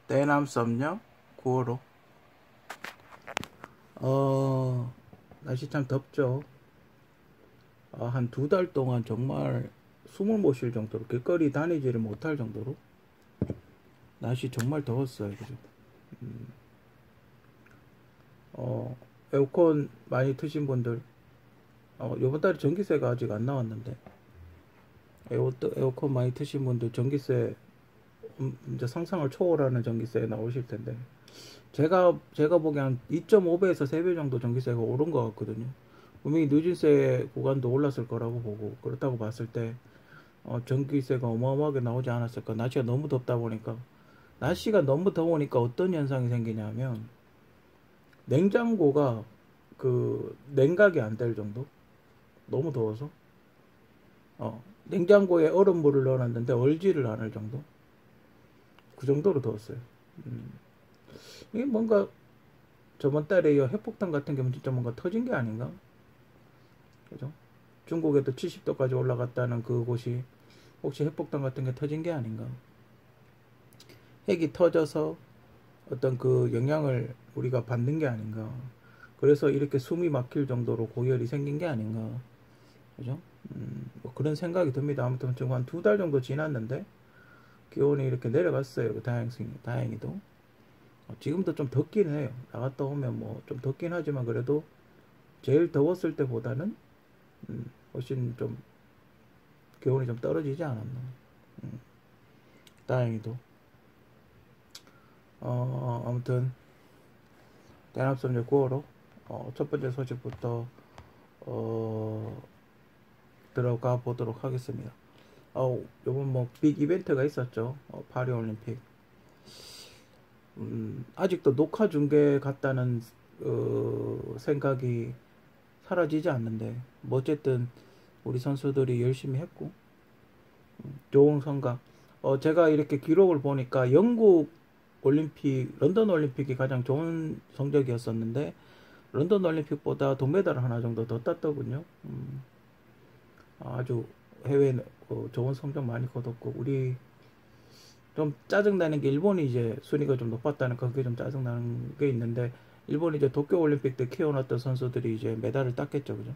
대남 썸녀 9월호. 날씨 참 덥죠. 한 2달 동안 정말 숨을 못 쉴 정도로 길거리 다니지를 못할 정도로 날씨 정말 더웠어요. 그죠? 에어컨 많이 트신 분들, 요번 달에 전기세가 아직 안 나왔는데, 에어컨 많이 트신 분들 전기세 이제 상상을 초월하는 전기세 나오실 텐데, 제가 보기엔 한 2.5배에서 3배 정도 전기세가 오른 것 같거든요. 분명히 누진세 구간도 올랐을 거라고 보고, 그렇다고 봤을 때 전기세가 어마어마하게 나오지 않았을까. 날씨가 너무 덥다 보니까, 날씨가 너무 더우니까 어떤 현상이 생기냐면 냉장고가 그 냉각이 안 될 정도, 너무 더워서 냉장고에 얼음물을 넣어놨는데 얼지를 않을 정도, 그 정도로 더웠어요. 이게 뭔가 저번 달에 이 핵폭탄 같은 게 진짜 뭔가 터진 게 아닌가? 그죠? 중국에도 70도까지 올라갔다는 그곳이 혹시 핵폭탄 같은 게 터진 게 아닌가? 핵이 터져서 어떤 그 영향을 우리가 받는 게 아닌가? 그래서 이렇게 숨이 막힐 정도로 고열이 생긴 게 아닌가? 그죠? 뭐 그런 생각이 듭니다. 아무튼 지금 한 2달 정도 지났는데 기온이 이렇게 내려갔어요. 다행히도. 지금도 좀 덥긴 해요. 나갔다 오면 뭐 좀 덥긴 하지만 그래도 제일 더웠을 때보다는 훨씬 좀 기온이 좀 떨어지지 않았나. 다행히도. 아무튼 대납섬유 9호로 첫 번째 소식부터 들어가 보도록 하겠습니다. 요번 뭐 빅 이벤트가 있었죠. 파리 올림픽. 아직도 녹화 중계 같다는 생각이 사라지지 않는데, 뭐 어쨌든 우리 선수들이 열심히 했고 좋은 성과. 제가 이렇게 기록을 보니까 영국 올림픽, 런던 올림픽이 가장 좋은 성적이었었는데 런던 올림픽보다 동메달 하나 정도 더 땄더군요. 아주 해외 좋은 성적 많이 거뒀고, 우리 좀 짜증나는 게 일본이 이제 순위가 좀 높았다는 그게 좀 짜증나는 게 있는데, 일본이 이제 도쿄올림픽 때 키워놨던 선수들이 이제 메달을 땄겠죠. 그죠?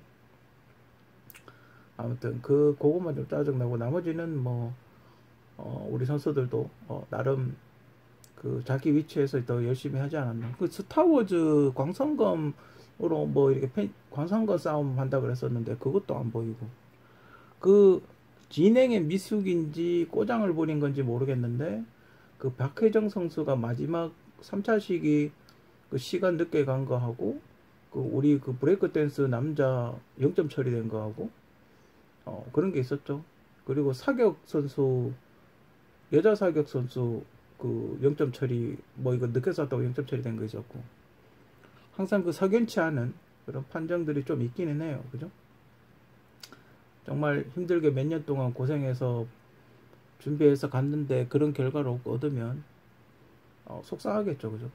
아무튼 그것만 좀 짜증나고, 나머지는 뭐 우리 선수들도 나름 그 자기 위치에서 더 열심히 하지 않았나. 그 스타워즈 광선검으로 뭐 이렇게 광선검 싸움 한다 그랬었는데 그것도 안 보이고, 그 진행의 미숙인지 꼬장을 부린 건지 모르겠는데, 그 박혜정 선수가 마지막 3차 시기 그 시간 늦게 간 거 하고, 그 우리 그 브레이크 댄스 남자 0점 처리된 거 하고, 그런 게 있었죠. 그리고 사격 선수, 여자 사격 선수 그 0점 처리, 뭐 이거 늦게 쐈다고 0점 처리된 거 있었고, 항상 그 석연치 않은 그런 판정들이 좀 있기는 해요. 그죠? 정말 힘들게 몇 년 동안 고생해서 준비해서 갔는데 그런 결과를 얻으면 속상하겠죠. 그죠?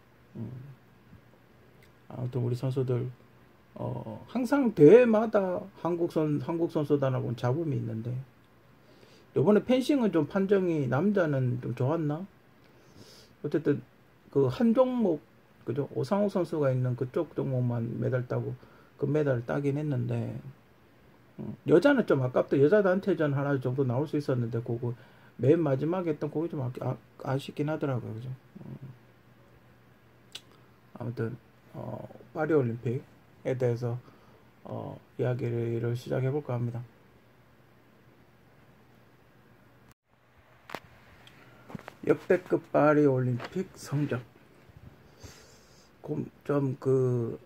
아무튼 우리 선수들 항상 대회마다 한국 선수단하고는 잡음이 있는데, 요번에 펜싱은 좀 판정이 남자는 좀 좋았나? 어쨌든 그 한 종목, 그죠? 오상욱 선수가 있는 그쪽 종목만 메달 따고 금메달을 따긴 했는데, 여자는 좀 아깝다. 여자 단체전 하나 정도 나올 수 있었는데 그거 맨 마지막에 했던 그게 좀 아쉽긴 하더라고요. 그죠? 아무튼 파리 올림픽에 대해서 이야기를 시작해 볼까 합니다. 역대급 파리 올림픽 성적. 좀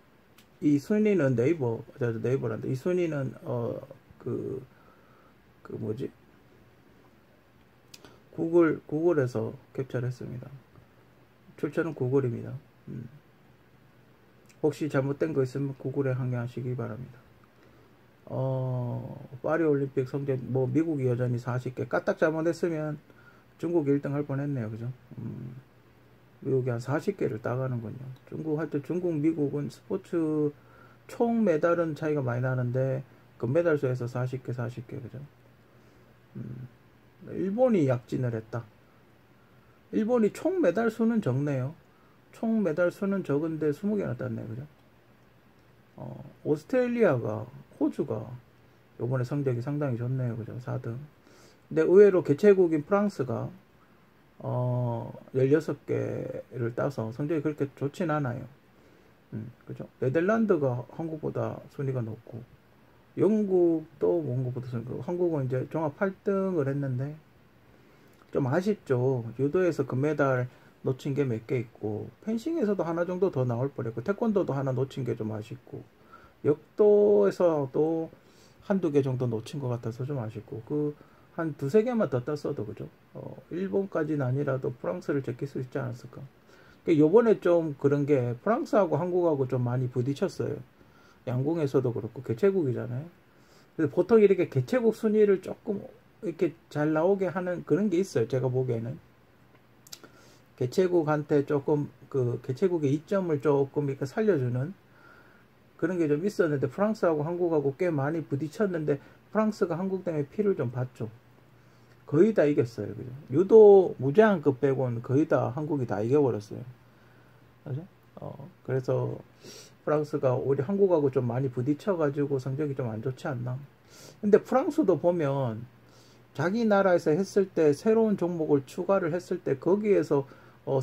이 순위는 네이버란다. 이 순위는 그 뭐지? 구글에서 캡처를 했습니다. 출처는 구글입니다. 혹시 잘못된 거 있으면 구글에 항의하시기 바랍니다. 파리 올림픽 성적, 뭐 미국이 여전히 40개, 까딱 잘못했으면 중국이 1등 할 뻔했네요. 그죠? 미국이 한 40개를 따가는군요. 중국, 미국은 스포츠 총 메달은 차이가 많이 나는데 금메달 수에서 40개, 그죠? 일본이 약진을 했다. 일본이 총 메달 수는 적네요. 총 메달 수는 적은데 20개나 땄네, 그죠? 오스트레일리아가, 호주가 요번에 성적이 상당히 좋네요, 그죠? 4등. 근데 의외로 개최국인 프랑스가 16개를 따서 성적이 그렇게 좋진 않아요. 그죠? 네덜란드가 한국보다 순위가 높고, 영국도 한국보다 순위가 높고, 한국은 이제 종합 8등을 했는데, 좀 아쉽죠. 유도에서 금메달 놓친 게 몇 개 있고, 펜싱에서도 하나 정도 더 나올 뻔했고, 태권도도 하나 놓친 게 좀 아쉽고, 역도에서도 한두 개 정도 놓친 것 같아서 좀 아쉽고, 한 두세 개만 더 땄어도, 그죠? 일본까지는 아니라도 프랑스를 제낄 수 있지 않았을까. 요번에 좀 그런 게 프랑스하고 한국하고 좀 많이 부딪혔어요. 양궁에서도 그렇고, 개최국이잖아요. 그래서 보통 이렇게 개최국 순위를 조금 이렇게 잘 나오게 하는 그런 게 있어요. 제가 보기에는. 개최국한테 조금 개최국의 이점을 조금 이렇게 살려주는 그런 게 좀 있었는데, 프랑스하고 한국하고 꽤 많이 부딪혔는데 프랑스가 한국 때문에 피를 좀 봤죠. 거의 다 이겼어요. 그죠? 유도 무제한급 빼고는 거의 다 한국이 다 이겨버렸어요. 그죠? 그래서 프랑스가 우리 한국하고 좀 많이 부딪혀가지고 성적이 좀 안 좋지 않나. 근데 프랑스도 보면 자기 나라에서 했을 때 새로운 종목을 추가를 했을 때 거기에서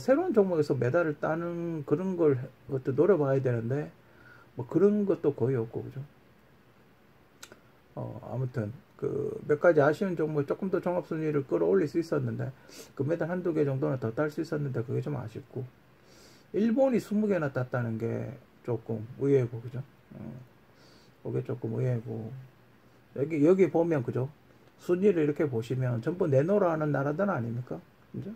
새로운 종목에서 메달을 따는 그런 것도 노려봐야 되는데 뭐 그런 것도 거의 없고, 그죠? 아무튼 몇 가지 아쉬운 종목, 조금 더 종합 순위를 끌어올릴 수 있었는데 금메달 한두 개 정도는 더 딸 수 있었는데 그게 좀 아쉽고, 일본이 20개나 땄다는 게 조금 의외고, 그죠? 그게 조금 의외고, 여기 보면, 그죠? 순위를 이렇게 보시면 전부 내노라 하는 나라들 아닙니까? 그죠?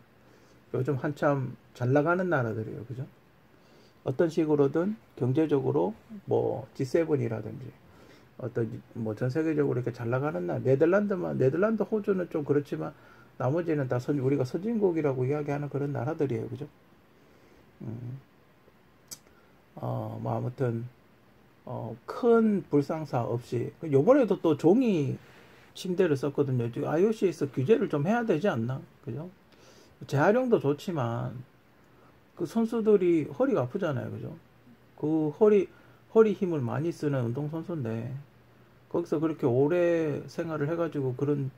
요즘 한참 잘 나가는 나라들이에요. 그죠? 어떤 식으로든 경제적으로 뭐 G7이라든지 어떤 뭐 전 세계적으로 이렇게 잘 나가는 나라, 네덜란드, 호주는 좀 그렇지만 나머지는 다 우리가 선진국이라고 이야기하는 그런 나라들이에요. 그죠? 뭐 아무튼 큰 불상사 없이, 요번에도 또 종이 침대를 썼거든요. IOC에서 규제를 좀 해야 되지 않나? 그죠? 재활용도 좋지만 그 선수들이 허리가 아프잖아요. 그죠? 그 허리 힘을 많이 쓰는 운동선수인데 거기서 그렇게 오래 생활을 해가지고 그런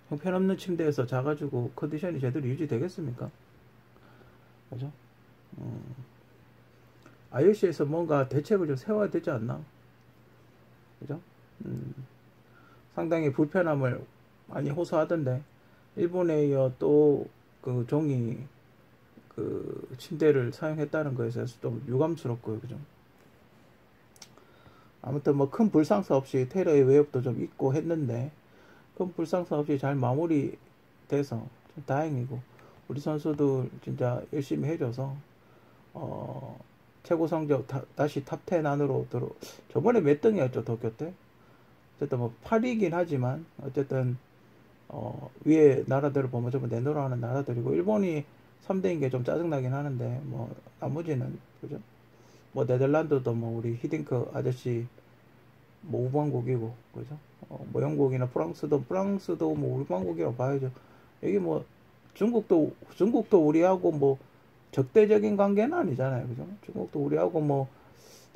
형편없는 침대에서 자가지고 컨디션이 제대로 유지되겠습니까? 그죠? IOC에서 뭔가 대책을 좀 세워야 되지 않나? 그죠? 상당히 불편함을 많이 호소하던데, 일본에 이어 또 그 종이 침대를 사용했다는 것에 대해서 좀 유감스럽고요. 그죠? 아무튼 뭐 큰 불상사 없이 테러의 외협도 좀 있고 했는데 큰 불상사 없이 잘 마무리돼서 좀 다행이고, 우리 선수들 진짜 열심히 해줘서 최고 성적 다시 탑10 안으로 저번에 몇 등이었죠, 도쿄 때? 어쨌든 뭐 8위긴 하지만 어쨌든 위에 나라들을 보면 전부 내노라 하는 나라들이고, 일본이 3등인 게 좀 짜증나긴 하는데 뭐 나머지는, 그죠? 뭐 네덜란드도 뭐 우리 히딩크 아저씨 뭐 우방국이고, 그죠? 뭐 영국이나 프랑스도 뭐 우방국이라고 봐야죠. 여기 뭐 중국도 우리하고 뭐 적대적인 관계는 아니잖아요. 그죠? 중국도 우리하고 뭐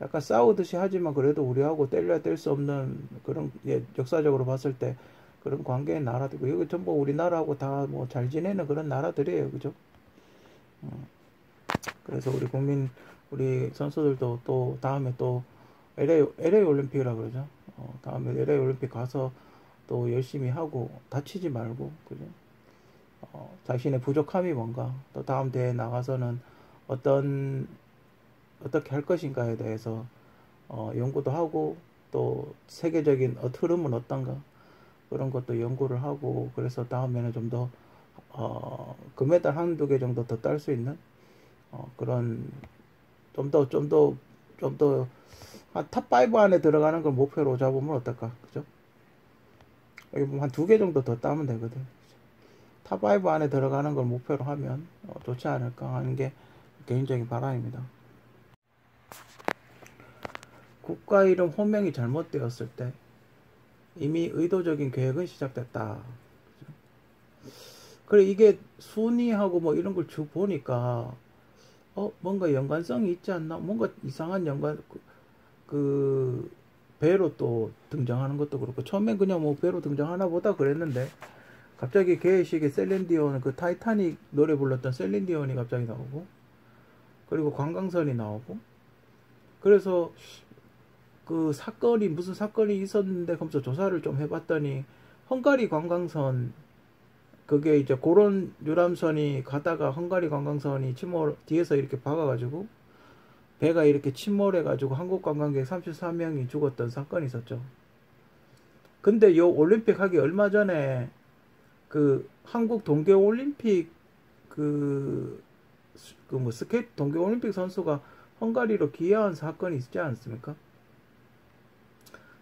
약간 싸우듯이 하지만 그래도 우리하고 뗄래야 뗄 수 없는 그런, 역사적으로 봤을 때 그런 관계의 나라들이고, 여기 전부 우리나라하고 다 뭐 잘 지내는 그런 나라들이에요. 그죠? 그래서 우리 선수들도 또 다음에 또 LA 올림픽이라 그러죠. 다음에 LA 올림픽 가서 또 열심히 하고 다치지 말고, 그죠? 자신의 부족함이 뭔가, 또 다음 대회에 나가서는 어떻게 할 것인가에 대해서 연구도 하고, 또 세계적인 흐름은 어떤가 그런 것도 연구를 하고, 그래서 다음에는 좀 더 금메달 한두 개 정도 더 딸 수 있는 그런, 좀 더 탑5 안에 들어가는 걸 목표로 잡으면 어떨까? 그죠? 여기 보면 한 두 개 정도 더 따면 되거든. 탑5 안에 들어가는 걸 목표로 하면 좋지 않을까 하는 게 개인적인 바람입니다. 국가 이름 호명이 잘못되었을 때 이미 의도적인 계획은 시작됐다. 그래, 이게 순위하고 뭐 이런 걸 쭉 보니까, 뭔가 연관성이 있지 않나? 뭔가 이상한 그, 배로 또 등장하는 것도 그렇고, 처음엔 그냥 뭐 배로 등장하나 보다 그랬는데, 갑자기 개의식의 셀린디온, 그 타이타닉 노래 불렀던 셀린디온이 갑자기 나오고, 그리고 관광선이 나오고, 그래서 그 사건이, 무슨 사건이 있었는데, 그러면서 조사를 좀 해봤더니, 헝가리 관광선, 그게 이제 그런 유람선이 가다가 헝가리 관광선이 뒤에서 이렇게 박아가지고 배가 이렇게 침몰해가지고 한국 관광객 34명이 죽었던 사건이 있었죠. 근데 요 올림픽 하기 얼마 전에 그 한국 동계올림픽 뭐 스케이트 동계올림픽 선수가 헝가리로 기여한 사건이 있지 않습니까?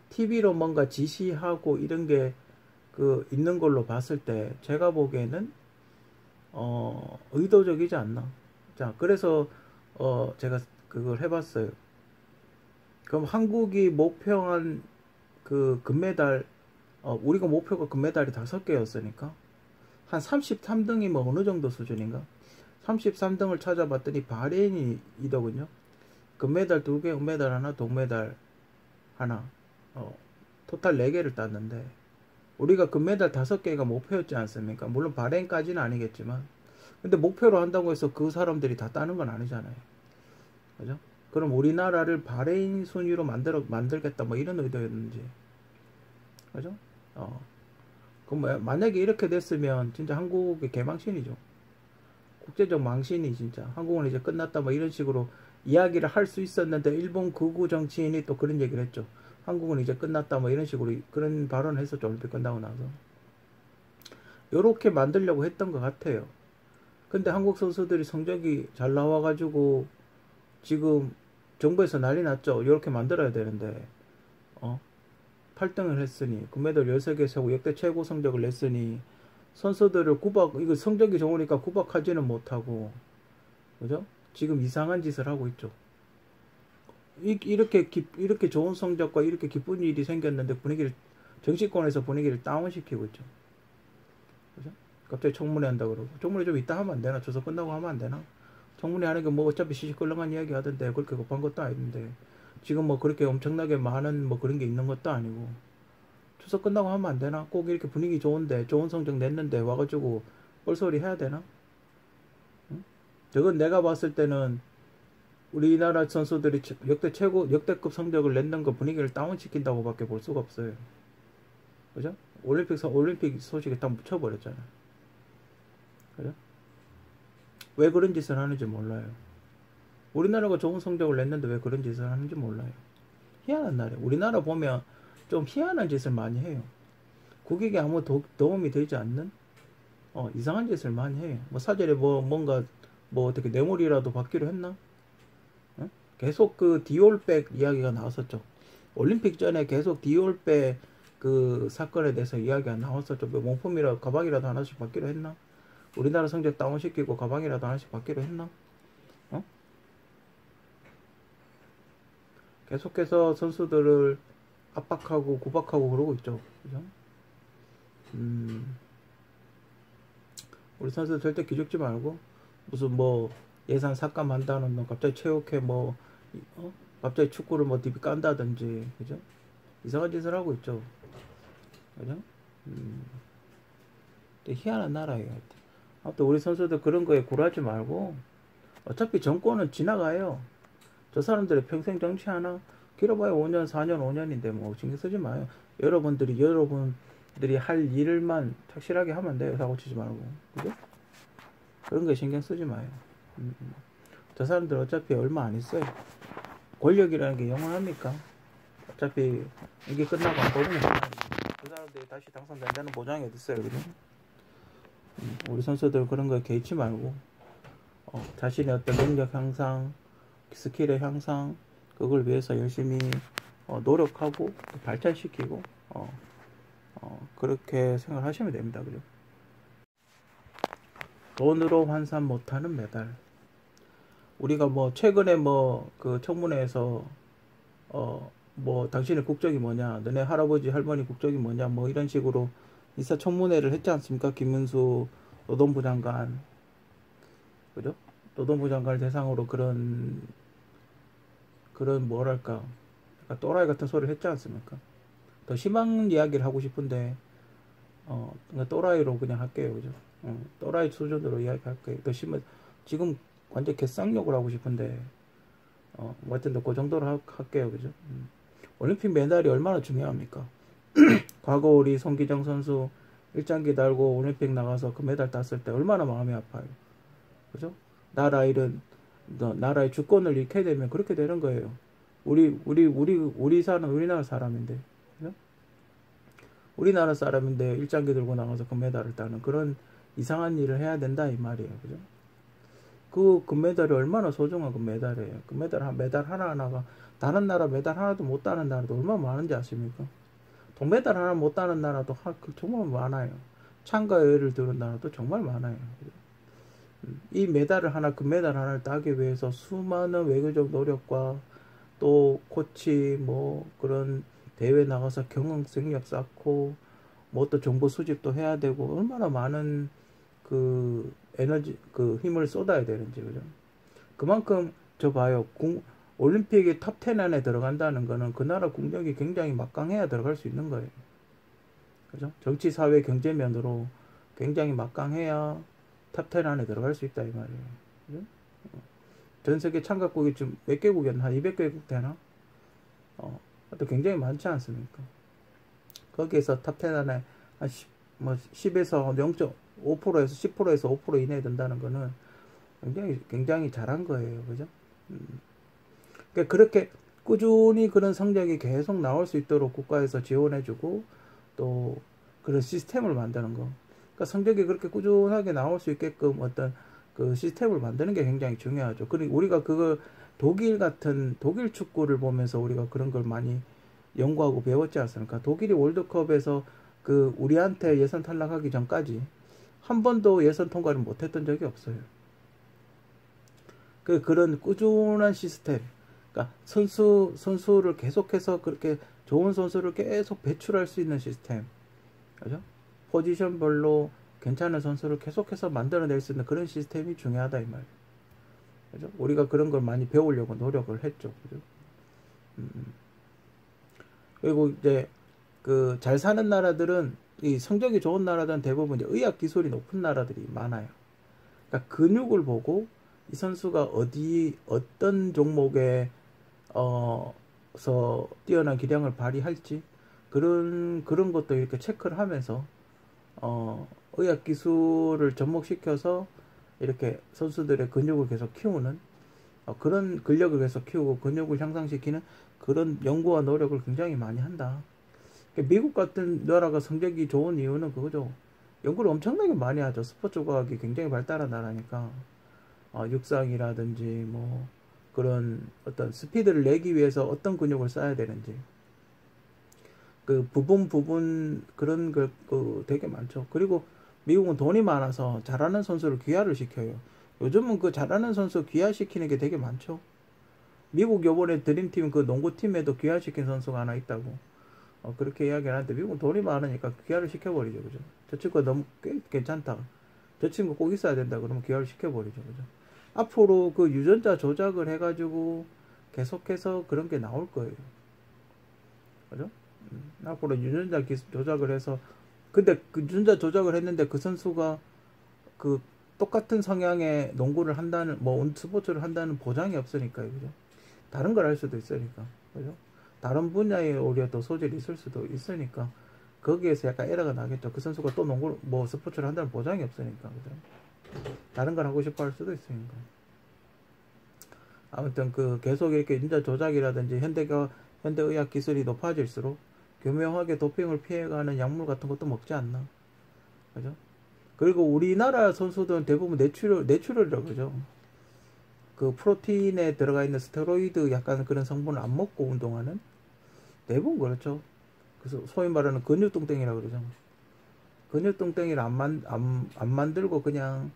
TV로 뭔가 지시하고 이런 게 있는 걸로 봤을 때 제가 보기에는 의도적이지 않나. 자, 그래서 제가 그걸 해봤어요. 그럼 한국이 목표한 그 금메달, 우리가 목표가 금메달이 5개였으니까 한 33등이면 어느 정도 수준인가? 33등을 찾아봤더니 바레인이더군요. 금메달 2개, 은메달 하나, 동메달 하나, 토탈 4개를 땄는데 우리가 금메달 5개가 목표였지 않습니까? 물론 바레인까지는 아니겠지만, 근데 목표로 한다고 해서 그 사람들이 다 따는 건 아니잖아요. 그죠? 그럼 우리나라를 바레인 순위로 만들겠다, 뭐 이런 의도였는지. 그죠? 그럼 만약에 이렇게 됐으면 진짜 한국의 개망신이죠. 국제적 망신이 진짜. 한국은 이제 끝났다, 뭐 이런 식으로 이야기를 할 수 있었는데, 일본 극우 정치인이 또 그런 얘기를 했죠. 한국은 이제 끝났다, 뭐 이런 식으로 그런 발언을 했었죠. 올림픽 끝나고 나서. 요렇게 만들려고 했던 것 같아요. 근데 한국 선수들이 성적이 잘 나와가지고 지금 정부에서 난리 났죠. 요렇게 만들어야 되는데 8등을 했으니 금메달 13개 세고 역대 최고 성적을 냈으니 선수들을 이거 성적이 좋으니까 구박하지는 못하고, 그죠? 지금 이상한 짓을 하고 있죠. 이렇게 좋은 성적과 이렇게 기쁜 일이 생겼는데 정치권에서 분위기를 다운시키고 있죠. 그죠? 갑자기 청문회 한다 그러고. 청문회 좀 이따 하면 안 되나? 조사 끝나고 하면 안 되나? 청문회 하는 게 뭐 어차피 시시껄렁한 이야기 하던데 그렇게 급한 것도 아닌데 지금 뭐 그렇게 엄청나게 많은 뭐 그런 게 있는 것도 아니고 추석 끝나고 하면 안 되나? 꼭 이렇게 분위기 좋은데 좋은 성적 냈는데 와가지고 뻘소리 해야 되나? 응? 저건 내가 봤을 때는 우리나라 선수들이 역대급 성적을 냈는 거 분위기를 다운시킨다고 밖에 볼 수가 없어요. 그죠? 올림픽 소식에 딱 묻혀버렸잖아요. 그죠? 왜 그런 짓을 하는지 몰라요. 우리나라가 좋은 성적을 냈는데 왜 그런 짓을 하는지 몰라요. 희한한 나라예요. 우리나라 보면 좀 희한한 짓을 많이 해요. 국익에 아무 도움이 되지 않는 이상한 짓을 많이 해요. 뭐 사전에 뭔가 어떻게 뇌물이라도 받기로 했나? 응? 계속 그 디올백 이야기가 나왔었죠. 올림픽 전에 계속 디올백 그 사건에 대해서 이야기가 나왔었죠. 뭐 명품이라도 가방이라도 하나씩 받기로 했나? 우리나라 성적 다운시키고 가방이라도 하나씩 받기로 했나? 계속해서 선수들을 압박하고 구박하고 그러고 있죠. 그죠? 우리 선수들 절대 기죽지 말고 무슨 뭐 예산 삭감한다는 놈 갑자기 체육회 갑자기 축구를 뭐 DB 깐다든지, 그죠? 이상한 짓을 하고 있죠. 그죠? 되게 희한한 나라예요. 아무튼 우리 선수들 그런 거에 굴하지 말고 어차피 정권은 지나가요. 저 사람들이 평생 정치하나? 길어봐야 5년, 4년, 5년인데 뭐 신경 쓰지 마요. 여러분들이 할 일만 착실하게 하면 돼요. 사고 치지 말고. 그죠? 그런 거 신경 쓰지 마요. 저 사람들 어차피 얼마 안 있어요. 권력이라는 게 영원합니까? 어차피 이게 끝나고 안 뽑으면 그 사람들이 다시 당선된다는 보장이 어딨어요. 그죠? 우리 선수들 그런 거에 개의치 말고 자신의 어떤 능력 향상, 스킬의 향상, 그걸 위해서 열심히 노력하고 발전시키고 그렇게 생각하시면 됩니다. 그죠? 돈으로 환산 못하는 메달. 우리가 뭐 최근에 그 청문회에서 뭐 당신의 국적이 뭐냐, 너네 할아버지 할머니 국적이 뭐냐, 뭐 이런 식으로 인사청문회를 했지 않습니까? 김문수 노동부 장관, 그죠? 노동부 장관을 대상으로 그런 뭐랄까, 약간 또라이 같은 소리를 했지 않습니까? 더 심한 이야기를 하고 싶은데, 그냥 또라이로 그냥 할게요, 그죠? 또라이 수준으로 이야기할게요. 더 심한, 지금 완전 개쌍욕을 하고 싶은데, 뭐 하여튼 그 정도로 할게요, 그죠? 올림픽 메달이 얼마나 중요합니까? 과거 우리 손기정 선수 일장기 달고 올림픽 나가서 그 메달 땄을 때 얼마나 마음이 아파요. 그죠? 나라의 주권을 잃게 되면 그렇게 되는 거예요. 우리 사는 우리나라 사람인데, 그죠? 우리나라 사람인데 일장기 들고 나가서 금메달을 따는 그런 이상한 일을 해야 된다 이 말이에요. 그죠? 그 금메달이 얼마나 소중한 금메달이에요. 메달 하나하나가 다른 나라 메달 하나도 못 따는 나라도 얼마나 많은지 아십니까? 동메달 하나 못 따는 나라도 정말 많아요. 참가의 예를 들은 나라도 정말 많아요. 이 금메달 하나를 따기 위해서 수많은 외교적 노력과 또 코치 뭐 그런 대회 나가서 경험 생력 쌓고 뭐 또 정보 수집도 해야 되고 얼마나 많은 그 에너지 그 힘을 쏟아야 되는지. 그죠? 그만큼 저 봐요. 올림픽의 탑 10 안에 들어간다는 거는 그 나라 국력이 굉장히 막강해야 들어갈 수 있는 거예요. 그죠? 정치, 사회, 경제 면으로 굉장히 막강해야 탑 10 안에 들어갈 수 있다 이 말이에요. 그죠? 전 세계 참가국이 지금 몇 개국이었나? 한 200개국 되나? 또 굉장히 많지 않습니까? 거기에서 탑 10 안에 한 10에서 0.5%에서 10%에서 5% 이내에 든다는 거는 굉장히 잘한 거예요. 그죠? 그러니까 그렇게 꾸준히 그런 성적이 계속 나올 수 있도록 국가에서 지원해주고 또 그런 시스템을 만드는 거. 그러니까 성적이 그렇게 꾸준하게 나올 수 있게끔 어떤 그 시스템을 만드는 게 굉장히 중요하죠. 그리고 우리가 그걸 독일 축구를 보면서 우리가 그런 걸 많이 연구하고 배웠지 않습니까? 독일이 월드컵에서 그 우리한테 예선 탈락하기 전까지 한 번도 예선 통과를 못했던 적이 없어요. 그런 꾸준한 시스템, 그러니까 선수를 계속해서 그렇게 좋은 선수를 계속 배출할 수 있는 시스템, 그죠? 포지션별로 괜찮은 선수를 계속해서 만들어낼 수 있는 그런 시스템이 중요하다 이 말. 그죠? 우리가 그런 걸 많이 배우려고 노력을 했죠. 그죠? 그리고 이제 그 잘 사는 나라들은 이 성적이 좋은 나라들은 대부분 이제 의학 기술이 높은 나라들이 많아요. 그러니까 근육을 보고 이 선수가 어떤 종목에 서 뛰어난 기량을 발휘할지 그런 것도 이렇게 체크를 하면서 의학 기술을 접목시켜서 이렇게 선수들의 근육을 계속 키우는 그런 근력을 계속 키우고 근육을 향상시키는 그런 연구와 노력을 굉장히 많이 한다. 미국 같은 나라가 성적이 좋은 이유는 그거죠. 연구를 엄청나게 많이 하죠. 스포츠 과학이 굉장히 발달한 나라니까 육상이라든지 뭐 그런 어떤 스피드를 내기 위해서 어떤 근육을 쌓아야 되는지 그 부분 그런 거 되게 많죠. 그리고 미국은 돈이 많아서 잘하는 선수를 귀화를 시켜요. 요즘은 그 잘하는 선수 귀화시키는 게 되게 많죠. 미국 요번에 드림팀 그 농구팀에도 귀화시킨 선수가 하나 있다고 그렇게 이야기를 하는데 미국은 돈이 많으니까 귀화를 시켜버리죠. 그죠? 저 친구가 너무 꽤 괜찮다. 저 친구 꼭 있어야 된다. 그러면 귀화를 시켜버리죠. 그죠? 앞으로 그 유전자 조작을 해가지고 계속해서 그런 게 나올 거예요. 그죠? 앞으로 유전자 조작을 해서 근데 그 유전자 조작을 했는데 그 선수가 그 똑같은 성향의 농구를 한다는 뭐 스포츠를 한다는 보장이 없으니까요. 그죠? 다른 걸 할 수도 있으니까. 그죠? 다른 분야에 오히려 또 소질이 있을 수도 있으니까 거기에서 약간 에러가 나겠죠. 그 선수가 또 농구 뭐 스포츠를 한다는 보장이 없으니까. 그죠? 다른 걸 하고 싶어 할 수도 있으니까. 아무튼 그 계속 이렇게 유전자 조작이라든지 현대의학 기술이 높아질수록 교묘하게 도핑을 피해가는 약물 같은 것도 먹지 않나. 그죠? 그리고 우리나라 선수들은 대부분 내추럴이라고 그러죠. 그 프로틴에 들어가 있는 스테로이드 약간 그런 성분을 안 먹고 운동하는 대부분 그렇죠. 그래서 소위 말하는 근육뚱땡이라고 그러죠. 근육뚱땡이를 안 만들고 그냥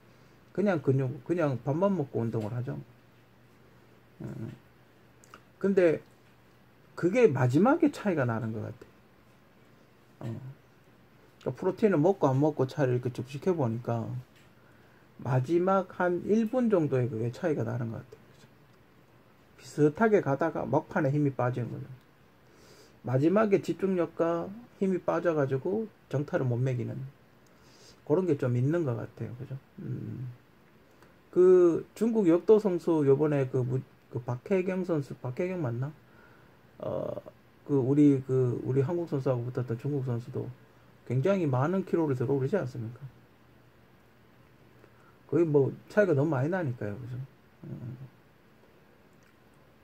밥만 먹고 운동을 하죠. 근데 그게 마지막에 차이가 나는 것 같아. 그러니까 프로틴을 먹고 안 먹고 차이를 이렇게 쭉 시켜보니까 마지막 한 1분 정도의 그게 차이가 나는 것 같아요. 비슷하게 가다가 막판에 힘이 빠지는 거죠. 마지막에 집중력과 힘이 빠져가지고 정타를 못 매기는 그런 게 좀 있는 것 같아요. 그죠? 그 중국 역도 선수 요번에 그 박혜경 선수, 박혜경 맞나? 우리 한국 선수하고 붙었던 중국 선수도 굉장히 많은 키로를 들어오르지 않습니까? 거의 뭐 차이가 너무 많이 나니까요. 그죠?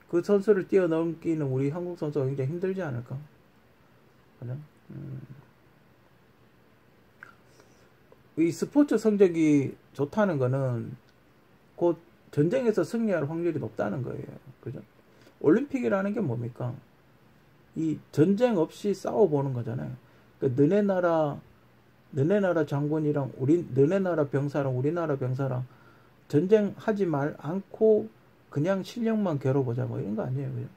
그 선수를 뛰어넘기는 우리 한국 선수가 굉장히 힘들지 않을까? 그죠? 이 스포츠 성적이 좋다는 거는 곧 전쟁에서 승리할 확률이 높다는 거예요. 그죠? 올림픽이라는 게 뭡니까? 이 전쟁 없이 싸워보는 거잖아요. 그러니까 너네 나라 장군이랑 너네 나라 병사랑 우리나라 병사랑 전쟁하지 않고 그냥 실력만 겨뤄보자 뭐 이런 거 아니에요. 그죠?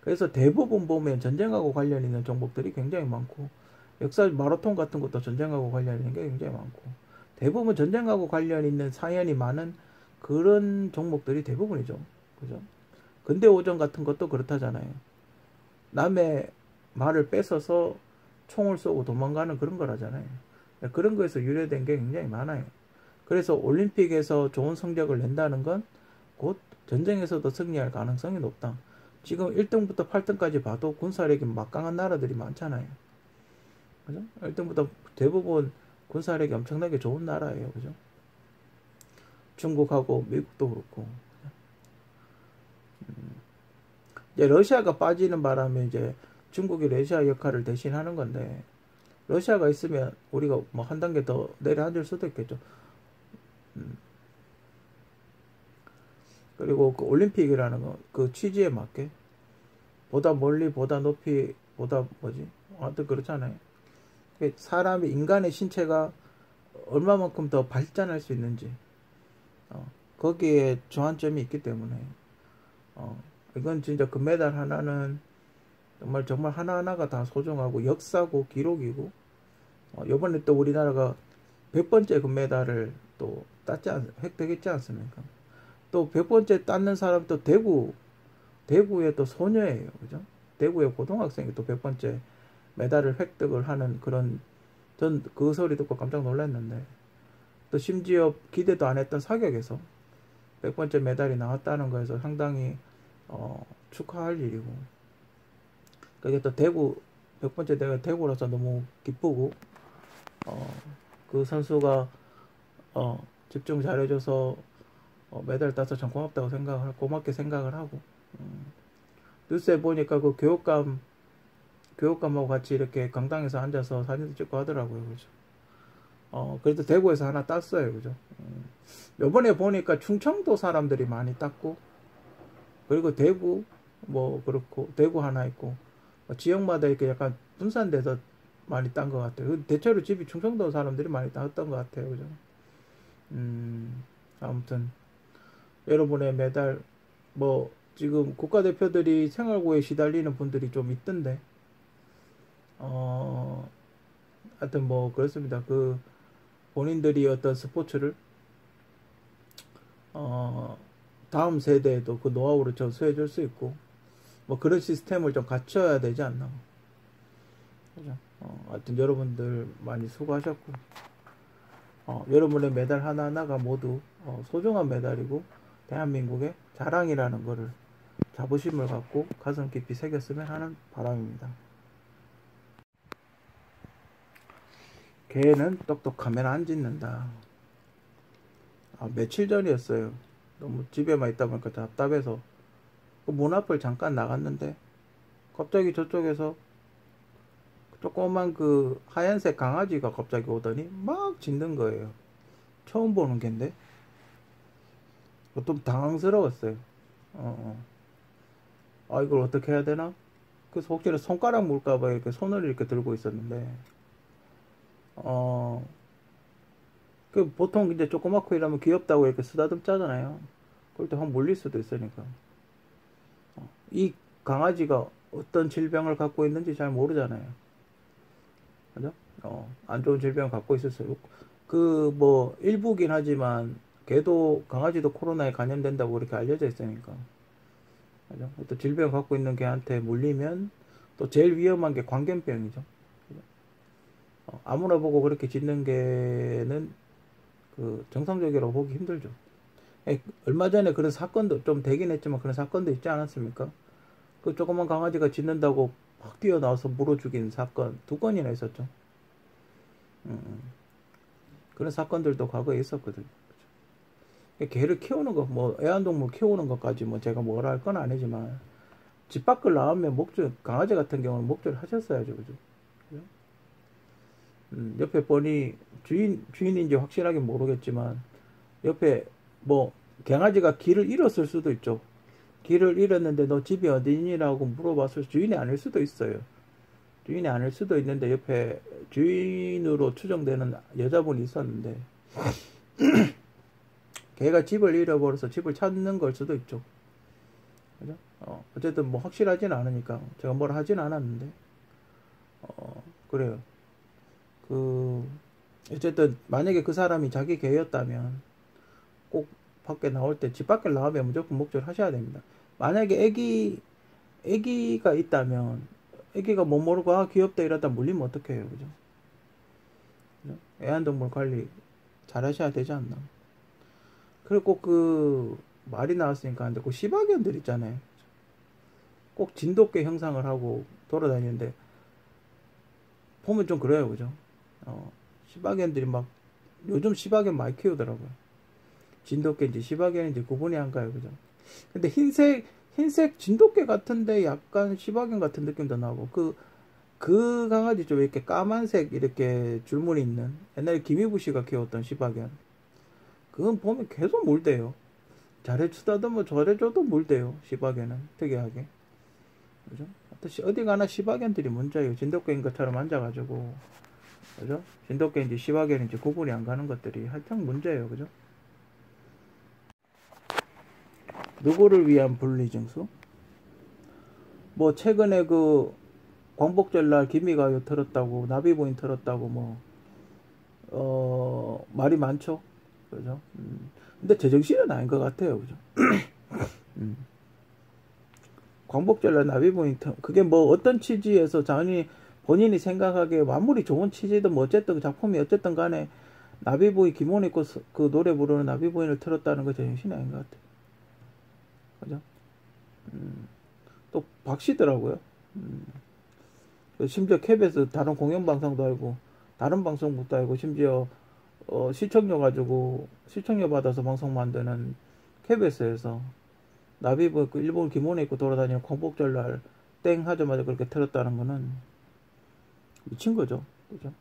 그래서 대부분 보면 전쟁하고 관련 있는 종목들이 굉장히 많고 역사 마라톤 같은 것도 전쟁하고 관련 있는 게 굉장히 많고 대부분 전쟁하고 관련 있는 사연이 많은 그런 종목들이 대부분이죠. 그죠? 근대오전 같은 것도 그렇다잖아요. 남의 말을 뺏어서 총을 쏘고 도망가는 그런 거라잖아요. 그런 거에서 유래된 게 굉장히 많아요. 그래서 올림픽에서 좋은 성적을 낸다는 건 곧 전쟁에서도 승리할 가능성이 높다. 지금 1등부터 8등까지 봐도 군사력이 막강한 나라들이 많잖아요. 그죠? 1등부터 대부분 군사력이 엄청나게 좋은 나라예요. 그죠? 중국하고 미국도 그렇고. 이제 러시아가 빠지는 바람에 이제 중국이 러시아 역할을 대신하는 건데 러시아가 있으면 우리가 뭐 한 단계 더 내려앉을 수도 있겠죠. 그리고 그 올림픽이라는 거 그 취지에 맞게 보다 멀리 보다 높이 보다 뭐지 아무튼 그렇잖아요. 사람이 인간의 신체가 얼마만큼 더 발전할 수 있는지 거기에 저한점이 있기 때문에 이건 진짜 금메달 하나는 정말 하나하나가 다 소중하고 역사고 기록이고 이번에 또 우리나라가 100번째 금메달을 또 획득했지 않습니까? 또 100번째 땄는 사람 또 대구의 또 소녀예요. 그죠? 대구의 고등학생이 또 100번째 메달을 획득을 하는 그런 전 그 소리 듣고 깜짝 놀랐는데 또 심지어 기대도 안 했던 사격에서 100번째 메달이 나왔다는 거에서 상당히 축하할 일이고 그게 또 100번째 대회 대구라서 너무 기쁘고 그 선수가 집중 잘해줘서 메달 따서 참 고맙다고 고맙게 생각을 하고 뉴스에 보니까 그 교육감하고 같이 이렇게 강당에서 앉아서 사진도 찍고 하더라고요. 그죠? 그래도 대구에서 하나 땄어요. 그죠? 요번에 보니까 충청도 사람들이 많이 땄고, 그리고 대구, 뭐, 그렇고, 대구 하나 있고, 지역마다 이렇게 약간 분산돼서 많이 딴 것 같아요. 대체로 집이 충청도 사람들이 많이 땄던 것 같아요. 그죠? 아무튼, 여러분의 메달, 뭐, 지금 국가대표들이 생활고에 시달리는 분들이 좀 있던데, 하여튼 뭐, 그렇습니다. 본인들이 어떤 스포츠를, 다음 세대에도 그 노하우를 전수해 줄 수 있고, 뭐, 그런 시스템을 좀 갖춰야 되지 않나. 그죠? 하여튼 여러분들 많이 수고하셨고, 여러분의 메달 하나하나가 모두 소중한 메달이고, 대한민국의 자랑이라는 거를 자부심을 갖고 가슴 깊이 새겼으면 하는 바람입니다. 개는 똑똑하면 안 짖는다. 며칠 전이었어요. 너무 집에만 있다 보니까 답답해서 그 문 앞을 잠깐 나갔는데 갑자기 저쪽에서 조그만 그 하얀색 강아지가 갑자기 오더니 막 짖는 거예요. 처음 보는 갠데 좀 당황스러웠어요. 이걸 어떻게 해야 되나? 그래서 혹시나 손가락 물까봐 이렇게 손을 이렇게 들고 있었는데, 그 보통 이제 조그맣고 이러면 귀엽다고 이렇게 쓰다듬잖아요. 그럴 때 확 물릴 수도 있으니까. 이 강아지가 어떤 질병을 갖고 있는지 잘 모르잖아요. 그죠? 안 좋은 질병을 갖고 있었어요. 그 뭐 일부긴 하지만 개도 강아지도 코로나에 감염된다고 그렇게 알려져 있으니까. 그죠? 또 질병 갖고 있는 개한테 물리면 또 제일 위험한 게 광견병이죠. 아무나 보고 그렇게 짖는 개는 그 정상적이라고 보기 힘들죠. 얼마 전에 그런 사건도 좀 되긴 했지만 그런 사건도 있지 않았습니까? 그 조그만 강아지가 짖는다고 확 뛰어나와서 물어 죽인 사건 2건이나 있었죠. 그런 사건들도 과거에 있었거든요. 개를 키우는 거, 뭐 애완동물 키우는 것까지 뭐 제가 뭐라 할 건 아니지만 집 밖을 나오면 목줄, 강아지 같은 경우는 목줄 하셨어야죠, 그죠? 옆에 보니 주인인지 확실하게 모르겠지만 옆에 뭐 강아지가 길을 잃었을 수도 있죠. 길을 잃었는데 너 집이 어디니라고 물어봤을 주인이 아닐 수도 있어요. 주인이 아닐 수도 있는데 옆에 주인으로 추정되는 여자분이 있었는데 걔가 집을 잃어버려서 집을 찾는 걸 수도 있죠. 그죠? 어쨌든 뭐 확실하진 않으니까 제가 뭐라 하진 않았는데 그래요. 그 어쨌든 만약에 그 사람이 자기 개였다면 꼭 밖에 나올 때 집 밖에 나오면 무조건 목줄 하셔야 됩니다. 만약에 애기가 있다면 애기가 못 모르고 아 귀엽다 이러다 물리면 어떡해요, 그죠? 애완동물 관리 잘 하셔야 되지 않나. 그리고 그 말이 나왔으니까 근데 그 시바견들 있잖아요. 꼭 진돗개 형상을 하고 돌아다니는데 보면 좀 그래요, 그죠? 시바견들이 막 요즘 시바견 많이 키우더라고요. 진돗개인지 시바견인지 구분이 안 가요, 그죠? 근데 흰색 진돗개 같은데 약간 시바견 같은 느낌도 나고 그 강아지 좀 이렇게 까만색 이렇게 줄무늬 있는 옛날에 김희부 씨가 키웠던 시바견 그건 보면 계속 물대요. 잘해주다듬어 잘해줘도 물대요. 시바견은 특이하게, 그죠? 어디 가나 시바견들이 문제예요. 진돗개인 것처럼 앉아가지고, 그죠? 진돗개인지 시바견인지 구분이 안 가는 것들이 하여튼 문제예요, 그죠? 누구를 위한 분리증수? 뭐 최근에 그 광복절날 기미가요 틀었다고 나비보인 틀었다고 말이 많죠, 그죠? 근데 제정신은 아닌 것 같아요, 그죠? 광복절날 나비보인 그게 뭐 어떤 취지에서 본인이 생각하기에 아무리 좋은 취지든 뭐 어쨌든 그 작품이 어쨌든 간에 나비보이 김원희 그 노래 부르는 나비보인을 틀었다는 거 제정신이 아닌 것 같아요, 그죠? 또 박씨더라고요. 심지어 캡에서 다른 공영방송도 알고 다른 방송국도 알고 심지어 시청료 가지고 시청료 받아서 방송 만드는 KBS에서 나비보 그 일본 기모노 입고 돌아다니는 광복절날 땡 하자마자 그렇게 틀었다는 거는 미친 거죠, 그죠?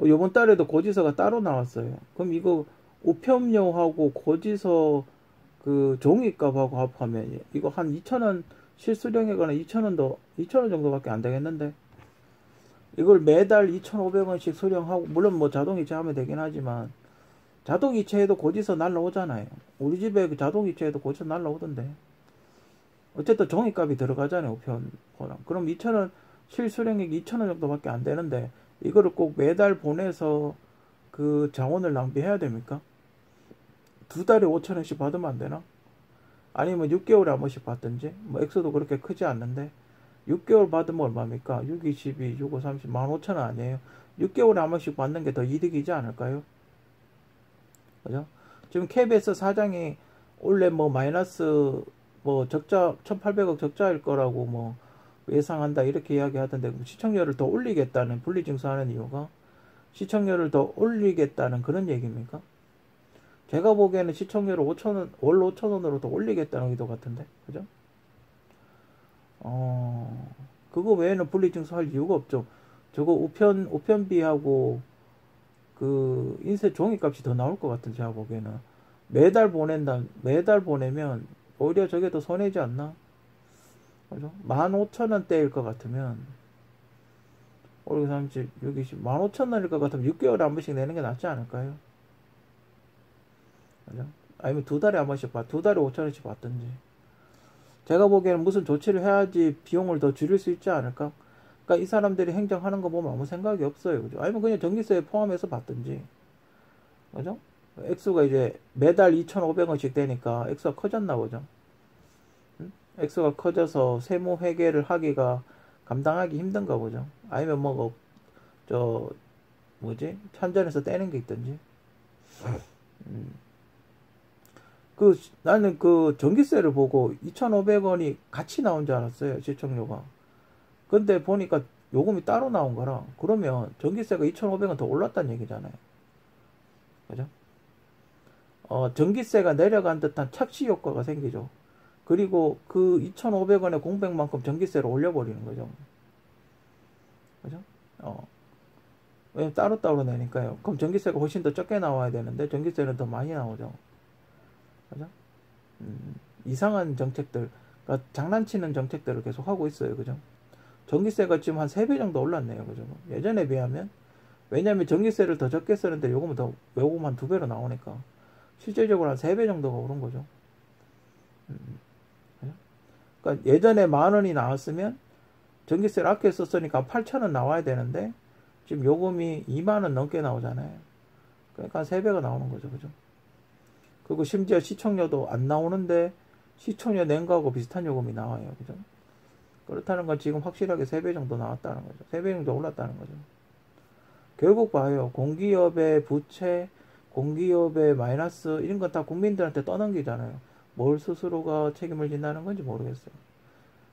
이번 달에도 고지서가 따로 나왔어요. 그럼 이거 우편료하고 고지서 그 종이값하고 합하면 이거 한 2,000원 실수령에 관한 2,000원 정도밖에 안 되겠는데 이걸 매달 2,500원씩 수령하고 물론 뭐 자동이체 하면 되긴 하지만 자동이체에도 고지서 날라오잖아요. 우리 집에 그 자동이체에도 고지서 날라오던데 어쨌든 종이값이 들어가잖아요, 우편보랑. 그럼 2,000원 실수령액 2,000원 정도밖에 안 되는데 이거를 꼭 매달 보내서 그 자원을 낭비해야 됩니까? 2달에 5,000원씩 받으면 안 되나? 아니면 6개월에 한 번씩 받든지 뭐 액수도 그렇게 크지 않는데 6개월 받으면 얼마입니까? 6, 22, 6, 5, 30, 15,000원 아니에요? 6개월에 한 번씩 받는 게 더 이득이지 않을까요? 그죠? 지금 KBS 사장이 원래 뭐 마이너스 뭐 적자 1,800억 적자일 거라고 뭐 예상한다 이렇게 이야기하던데 시청률을 더 올리겠다는 분리징수하는 이유가 시청률을 더 올리겠다는 그런 얘기입니까? 제가 보기에는 시청률을 5,000원, 월 5,000원으로 더 올리겠다는 의도 같은데, 그죠? 그거 외에는 분리징수 할 이유가 없죠. 저거 우편비하고 그 인쇄 종이값이 더 나올 것 같은 제가 보기에는. 매달 보내면 오히려 저게 더 손해지 않나? 그죠? 15,000원대일 것 같으면, 5, 30, 6, 20, 15,000원일 것 같으면 6개월에 한 번씩 내는 게 낫지 않을까요? 그죠? 아니면 2달에 한 번씩 2달에 5,000원씩 받든지. 제가 보기에는 무슨 조치를 해야지 비용을 더 줄일 수 있지 않을까? 그러니까 이 사람들이 행정하는 거 보면 아무 생각이 없어요. 그죠? 아니면 그냥 전기세에 포함해서 받든지. 그죠? 액수가 이제 매달 2,500원씩 되니까 액수가 커졌나 보죠. 액수가 커져서 세무 회계를 하기가 감당하기 힘든가 보죠. 아니면 뭐, 저, 뭐지? 찬전에서 떼는 게 있든지. 나는 그 전기세를 보고 2,500원이 같이 나온 줄 알았어요. 시청료가. 근데 보니까 요금이 따로 나온 거라. 그러면 전기세가 2,500원 더 올랐다는 얘기잖아요. 그죠? 전기세가 내려간 듯한 착시 효과가 생기죠. 그리고 그 2,500원의 공백만큼 전기세를 올려버리는 거죠. 그죠? 왜냐면 따로따로 내니까요. 그럼 전기세가 훨씬 더 적게 나와야 되는데 전기세는 더 많이 나오죠. 그죠? 이상한 정책들, 그러니까 장난치는 정책들을 계속 하고 있어요. 그죠? 전기세가 지금 한 3배 정도 올랐네요. 그죠? 예전에 비하면. 왜냐면 전기세를 더 적게 쓰는데 요금은 한 2배로 나오니까. 실질적으로 한 3배 정도가 오른 거죠. 그러니까 예전에 10,000원이 나왔으면 전기세를 아껴 썼으니까 8,000원 나와야 되는데 지금 요금이 20,000원 넘게 나오잖아요. 그러니까 한 3배가 나오는 거죠. 그죠? 그리고 심지어 시청료도 안 나오는데 시청료 낸 거하고 비슷한 요금이 나와요. 그죠? 그렇다는 건 지금 확실하게 3배 정도 나왔다는 거죠. 3배 정도 올랐다는 거죠. 결국 봐요. 공기업의 부채, 공기업의 마이너스 이런 건 다 국민들한테 떠넘기잖아요. 뭘 스스로가 책임을 진다는 건지 모르겠어요.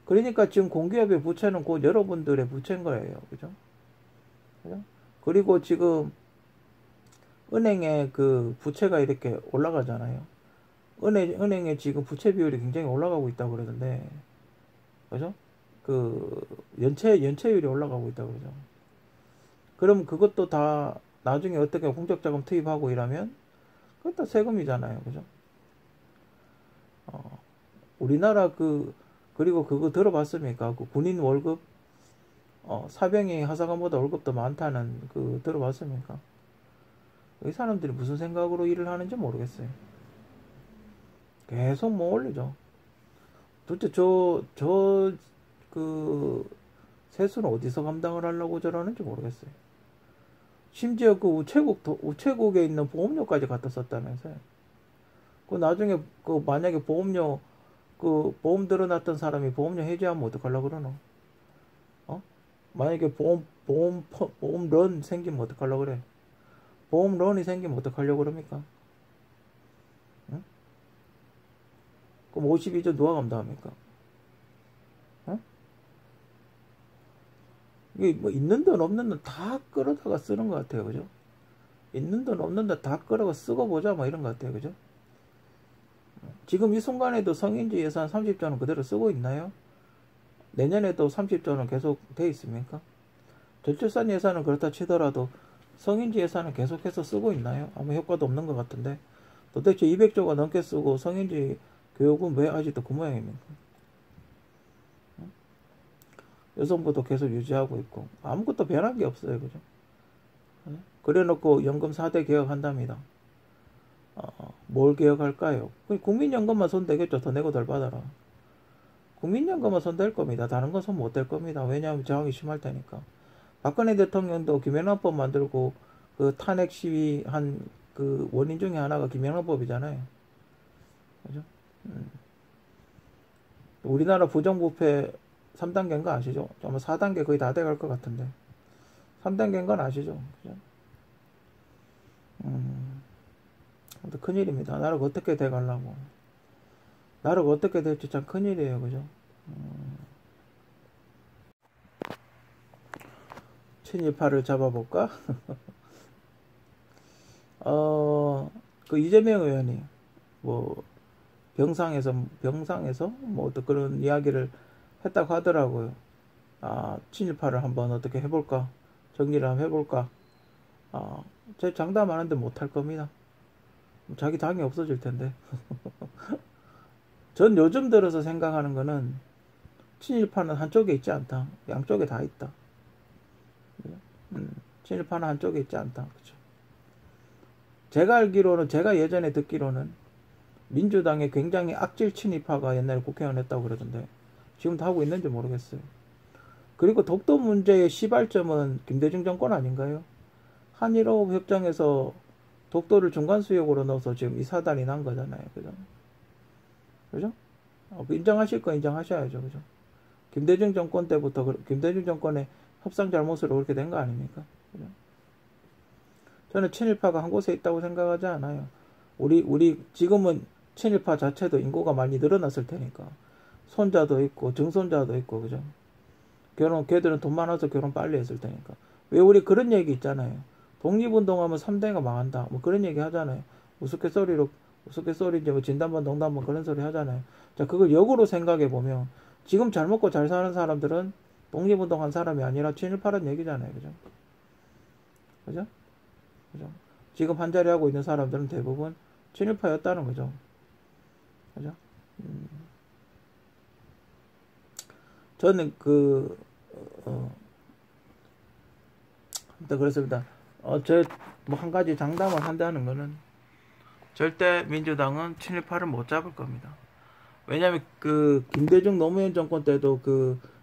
그러니까 지금 공기업의 부채는 곧 여러분들의 부채인 거예요. 그죠? 그죠? 그리고 지금 은행의 그 부채가 이렇게 올라가잖아요. 은행의 지금 부채 비율이 굉장히 올라가고 있다고 그러던데, 그죠? 그 연체율이 올라가고 있다고 그러죠. 그럼 그것도 다 나중에 어떻게 공적자금 투입하고 이러면 그것도 세금이잖아요. 그죠? 우리나라 그리고 그거 들어봤습니까? 그 군인 월급, 사병이 하사관보다 월급도 많다는 그 들어봤습니까? 이 사람들이 무슨 생각으로 일을 하는지 모르겠어요. 계속 뭐 올리죠. 도대체 세수는 어디서 감당을 하려고 저러는지 모르겠어요. 심지어 그 우체국에 있는 보험료까지 갖다 썼다면서요. 그 나중에 만약에 보험 들어놨던 사람이 보험료 해지하면 어떡하려고 그러노? 만약에 보험런 생기면 어떡하려고 그래? 보험런이 생기면 어떡하려고 그럽니까? 응? 그럼 52조 누가 감당합니까? 이게 뭐 있는 돈 없는 돈 다 끌어다가 쓰는 것 같아요. 그죠? 있는 돈 없는 돈 다 끌어가 쓰고 보자 뭐 이런 것 같아요. 그죠? 지금 이 순간에도 성인지 예산 30조는 그대로 쓰고 있나요? 내년에도 30조는 계속 돼 있습니까? 저출산 예산은 그렇다 치더라도 성인지 예산은 계속해서 쓰고 있나요? 아무 효과도 없는 것 같은데 도대체 200조가 넘게 쓰고 성인지 교육은 왜 아직도 그 모양입니까? 여성부도 계속 유지하고 있고 아무것도 변한 게 없어요. 그죠? 그래놓고 연금 4대 개혁한답니다. 뭘 개혁할까요? 국민연금만 손대겠죠. 더 내고 덜 받아라. 국민연금은 손댈 겁니다. 다른 건 손 못 댈 겁니다. 왜냐하면 저항이 심할 테니까. 박근혜 대통령도 김영란법 만들고 그 탄핵 시위한 그 원인 중에 하나가 김영란법이잖아요. 그죠? 우리나라 부정부패 3단계인 거 아시죠? 아마 4단계 거의 다 돼갈 것 같은데 3단계인 건 아시죠? 그죠? 아무튼 큰일입니다. 나라가 어떻게 돼가려고. 나라가 어떻게 될지 참 큰일이에요. 그죠? 친일파를 잡아볼까? 그 이재명 의원이 뭐 병상에서 뭐 어떤 그런 이야기를 했다고 하더라고요. 친일파를 한번 어떻게 해볼까? 정리를 한번 해볼까? 제 장담하는데 못할 겁니다. 자기 당이 없어질 텐데. 전 요즘 들어서 생각하는 거는 친일파는 한쪽에 있지 않다. 양쪽에 다 있다. 친일파는 한쪽에 있지 않다. 그쵸? 제가 예전에 듣기로는 민주당에 굉장히 악질 친일파가 옛날에 국회의원 했다고 그러던데 지금도 하고 있는지 모르겠어요. 그리고 독도 문제의 시발점은 김대중 정권 아닌가요? 한일호흡 협정에서 독도를 중간 수역으로 넣어서 지금 이 사단이 난 거잖아요. 그죠? 그죠? 인정하실 거 인정하셔야죠. 그죠? 김대중 정권 때부터 김대중 정권의 협상 잘못으로 그렇게 된 거 아닙니까? 그죠? 저는 친일파가 한 곳에 있다고 생각하지 않아요. 우리 지금은 친일파 자체도 인구가 많이 늘어났을 테니까 손자도 있고 증손자도 있고 그죠? 걔들은 돈 많아서 결혼 빨리 했을 테니까. 왜 우리 그런 얘기 있잖아요. 독립운동하면 3대가 망한다. 뭐 그런 얘기 하잖아요. 우스갯소리인지 뭐 진단반 농담반 그런 소리 하잖아요. 자, 그걸 역으로 생각해 보면 지금 잘 먹고 잘 사는 사람들은 독립운동한 사람이 아니라 친일파란 얘기잖아요. 그죠? 그죠? 그죠? 지금 한자리 하고 있는 사람들은 대부분 친일파였다는 거죠. 그죠? 저는 그렇습니다. 뭐 한 가지 장담을 한다는 거는 절대 민주당은 친일파를 못 잡을 겁니다. 왜냐면 김대중 노무현 정권 때도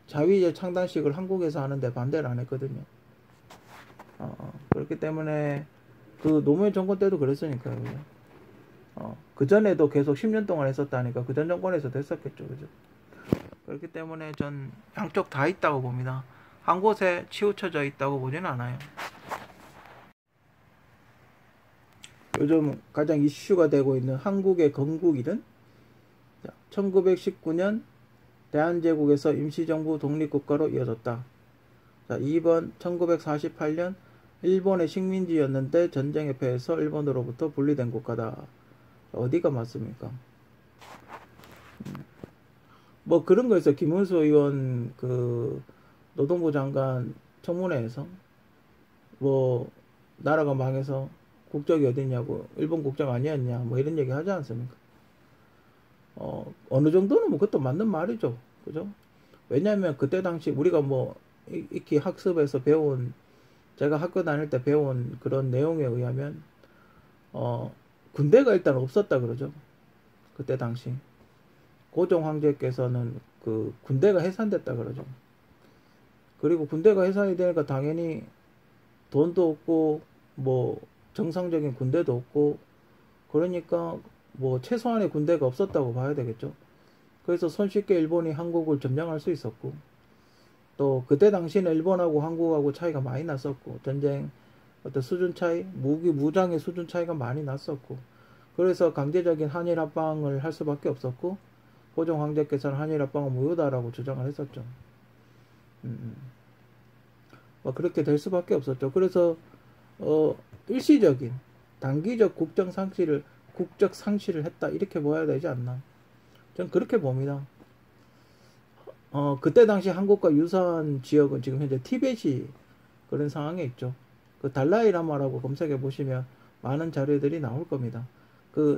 자위제 창단식을 한국에서 하는데 반대를 안 했거든요. 그렇기 때문에 노무현 정권 때도 그랬으니까요. 그 전에도 계속 10년 동안 했었다니까 그 전 정권에서도 했었겠죠. 그죠? 그렇기 때문에 전 양쪽 다 있다고 봅니다. 한 곳에 치우쳐져 있다고 보지는 않아요. 요즘 가장 이슈가 되고 있는 한국의 건국일은 1919년 대한제국에서 임시정부 독립국가로 이어졌다. 자, 2번 1948년 일본의 식민지였는데 전쟁에 패해서 일본으로부터 분리된 국가다. 어디가 맞습니까? 뭐 그런 거 있어요. 김은수 의원 노동부 장관 청문회에서 뭐 나라가 망해서 국적이 어딨냐고 일본 국적 아니었냐 뭐 이런 얘기 하지 않습니까? 어느 정도는 뭐 그것도 맞는 말이죠. 그죠? 왜냐하면 그때 당시 우리가 뭐 익히 학습에서 배운 제가 학교 다닐 때 배운 그런 내용에 의하면 군대가 일단 없었다 그러죠. 그때 당시 고종 황제께서는 군대가 해산됐다 그러죠. 그리고 군대가 해산이 되니까 당연히 돈도 없고 뭐 정상적인 군대도 없고 그러니까 뭐 최소한의 군대가 없었다고 봐야 되겠죠. 그래서 손쉽게 일본이 한국을 점령할 수 있었고 또 그때 당시는 일본하고 한국하고 차이가 많이 났었고 전쟁 어떤 수준 차이, 무장의 수준 차이가 많이 났었고 그래서 강제적인 한일 합방을 할 수밖에 없었고 고종 황제께서는 한일 합방은 무효다라고 주장을 했었죠. 뭐 그렇게 될 수밖에 없었죠. 그래서 일시적인 단기적 국적 상실을 했다 이렇게 보아야 되지 않나. 전 그렇게 봅니다. 그때 당시 한국과 유사한 지역은 지금 현재 티벳이 그런 상황에 있죠. 달라이라마라고 검색해 보시면 많은 자료들이 나올 겁니다.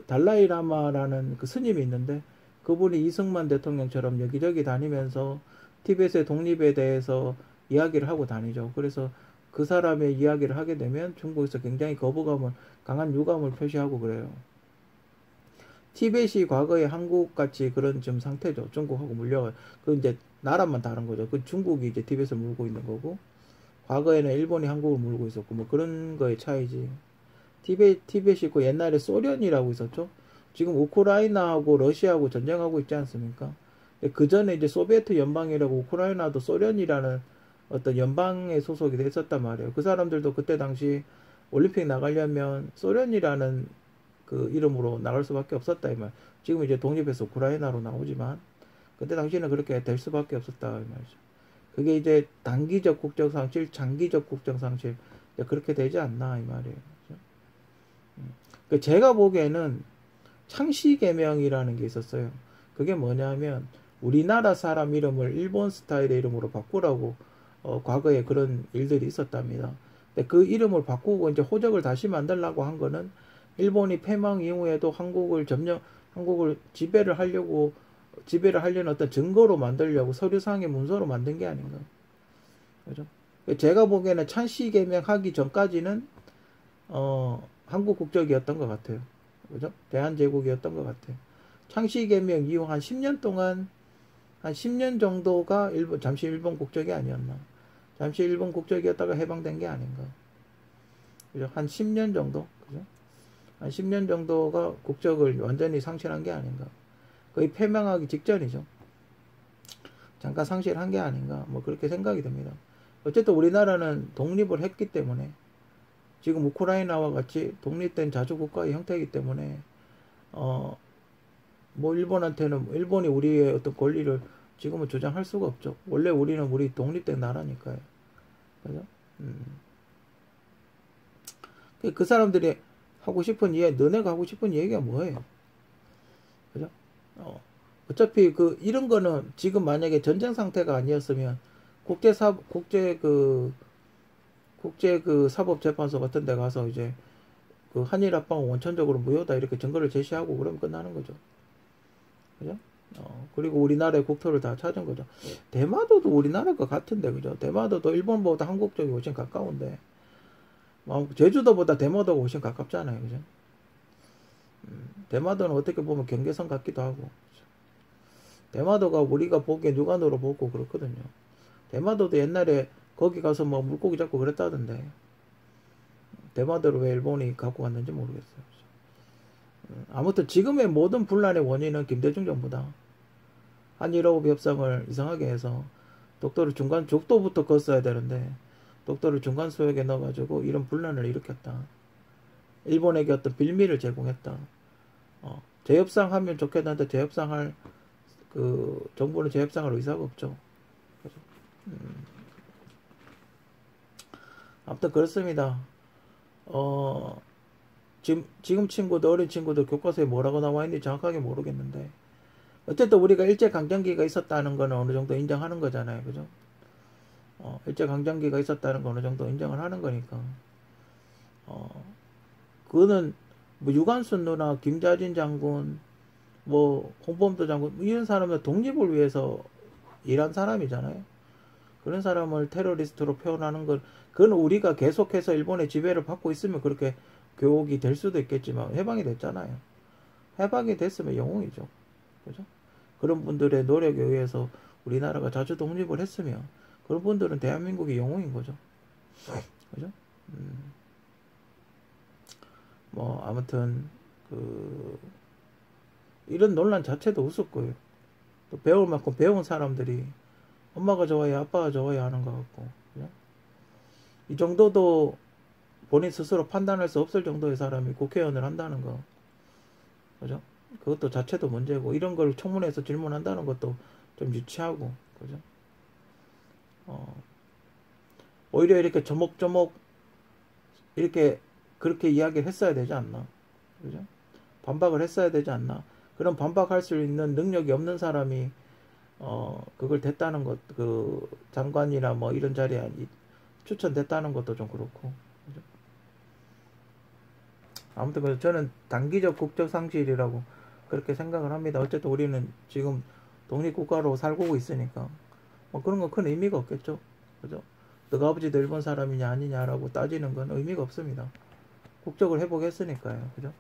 달라이라마라는 스님이 있는데 그분이 이승만 대통령처럼 여기저기 다니면서 티벳의 독립에 대해서 이야기를 하고 다니죠. 그래서 그 사람의 이야기를 하게 되면 중국에서 굉장히 강한 유감을 표시하고 그래요. 티벳이 과거에 한국같이 그런 지금 상태죠. 중국하고 물려가. 이제 나라만 다른 거죠. 중국이 이제 티벳을 물고 있는 거고, 과거에는 일본이 한국을 물고 있었고, 뭐 그런 거의 차이지. 티벳이 있고 옛날에 소련이라고 있었죠. 지금 우크라이나하고 러시아하고 전쟁하고 있지 않습니까? 그 전에 이제 소비에트 연방이라고 우크라이나도 소련이라는 어떤 연방에 소속이 됐었단 말이에요. 그 사람들도 그때 당시 올림픽 나가려면 소련이라는 이름으로 나갈 수밖에 없었다 이 말. 지금 이제 독립해서 우크라이나로 나오지만 그때 당시에는 그렇게 될 수밖에 없었다 이 말이죠. 그게 이제 단기적 국적 상실, 장기적 국적 상실 그렇게 되지 않나 이 말이에요. 제가 보기에는 창씨개명이라는 게 있었어요. 그게 뭐냐면 우리나라 사람 이름을 일본 스타일의 이름으로 바꾸라고 과거에 그런 일들이 있었답니다. 근데 그 이름을 바꾸고 이제 호적을 다시 만들려고 한 거는 일본이 패망 이후에도 한국을 지배를 하려는 어떤 증거로 만들려고 서류상의 문서로 만든 게 아닌가. 그죠? 제가 보기에는 창씨개명하기 전까지는 한국 국적이었던 것 같아요. 그죠? 대한제국이었던 것 같아요. 창씨개명 이후 한 10년 동안 한 10년 정도가 잠시 일본 국적이 아니었나. 잠시 일본 국적이었다가 해방된 게 아닌가. 그죠? 한 10년 정도, 그죠? 한 10년 정도가 국적을 완전히 상실한 게 아닌가. 거의 패망하기 직전이죠. 잠깐 상실한 게 아닌가. 뭐 그렇게 생각이 됩니다. 어쨌든 우리나라는 독립을 했기 때문에, 지금 우크라이나와 같이 독립된 자주국가의 형태이기 때문에, 뭐 일본이 우리의 어떤 권리를 지금은 주장할 수가 없죠. 원래 우리는 우리 독립된 나라니까요. 그죠? 그 사람들이 하고 싶은 너네가 하고 싶은 얘기가 뭐예요? 그죠? 어차피 이런 거는 지금 만약에 전쟁 상태가 아니었으면 국제 사법재판소 같은 데 가서 이제 그 한일 합방은 원천적으로 무효다 이렇게 증거를 제시하고 그러면 끝나는 거죠. 그죠? 그리고 우리나라의 국토를 다 찾은 거죠. 대마도도 우리나라가 같은데, 그죠? 대마도도 일본보다 한국 쪽이 훨씬 가까운데, 제주도보다 대마도가 훨씬 가깝잖아요, 그죠? 대마도는 어떻게 보면 경계선 같기도 하고, 그죠? 대마도가 우리가 보기에 육안으로 보고 그렇거든요. 대마도도 옛날에 거기 가서 뭐 물고기 잡고 그랬다던데, 대마도를 왜 일본이 갖고 갔는지 모르겠어요. 아무튼 지금의 모든 분란의 원인은 김대중 정부다. 한일호흡 협상을 이상하게 해서 족도부터 껐어야 되는데 독도를 중간 수역에 넣어가지고 이런 분란을 일으켰다. 일본에게 어떤 빌미를 제공했다. 재협상하면 좋겠는데 정부는 재협상할 의사가 없죠. 그죠? 아무튼 그렇습니다. 지금 어린 친구들 교과서에 뭐라고 나와 있는지 정확하게 모르겠는데, 어쨌든 우리가 일제강점기가 있었다는 거는 어느 정도 인정하는 거잖아요. 그죠? 일제강점기가 있었다는 거 어느 정도 인정을 하는 거니까. 그거는 뭐 유관순 누나, 김자진 장군, 뭐 홍범도 장군, 이런 사람은 독립을 위해서 일한 사람이잖아요. 그런 사람을 테러리스트로 표현하는 건, 그건 우리가 계속해서 일본의 지배를 받고 있으면 그렇게 교육이 될 수도 있겠지만 해방이 됐잖아요. 해방이 됐으면 영웅이죠. 그죠? 그런 분들의 노력에 의해서 우리나라가 자주 독립을 했으면 그런 분들은 대한민국의 영웅인 거죠. 그죠? 뭐 아무튼 이런 논란 자체도 우습고요. 또 배울 만큼 배운 사람들이 엄마가 좋아요, 아빠가 좋아요 하는 것 같고, 그죠? 이 정도도 본인 스스로 판단할 수 없을 정도의 사람이 국회의원을 한다는 거, 그죠? 그것도 자체도 문제고, 이런 걸 청문회에서 질문한다는 것도 좀 유치하고, 그죠? 오히려 이렇게 조목조목 이렇게 그렇게 이야기를 했어야 되지 않나, 그죠? 반박을 했어야 되지 않나. 그런 반박할 수 있는 능력이 없는 사람이 그걸 됐다는 것, 장관이나 뭐 이런 자리에 추천됐다는 것도 좀 그렇고, 그죠? 아무튼 그래서 저는 단기적 국적 상실이라고 그렇게 생각을 합니다. 어쨌든 우리는 지금 독립국가로 살고 있으니까 뭐 그런 건 큰 의미가 없겠죠. 그죠? 너가 아버지도 일본 사람이냐 아니냐라고 따지는 건 의미가 없습니다. 국적을 회복했으니까요. 그죠?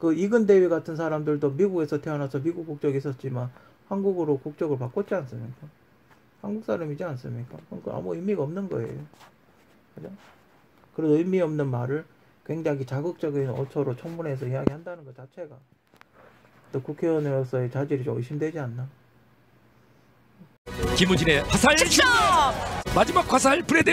이근대위 같은 사람들도 미국에서 태어나서 미국 국적이 있었지만 한국으로 국적을 바꿨지 않습니까? 한국 사람이지 않습니까? 그러니까 아무 의미가 없는 거예요. 그죠? 그런 의미 없는 말을 굉장히 자극적인 어초로 청문회에서 이야기한다는 것 자체가 또 국회의원으로서의 자질이 좀 의심되지 않나? 김우진의 화살! 마지막 화살 브레드!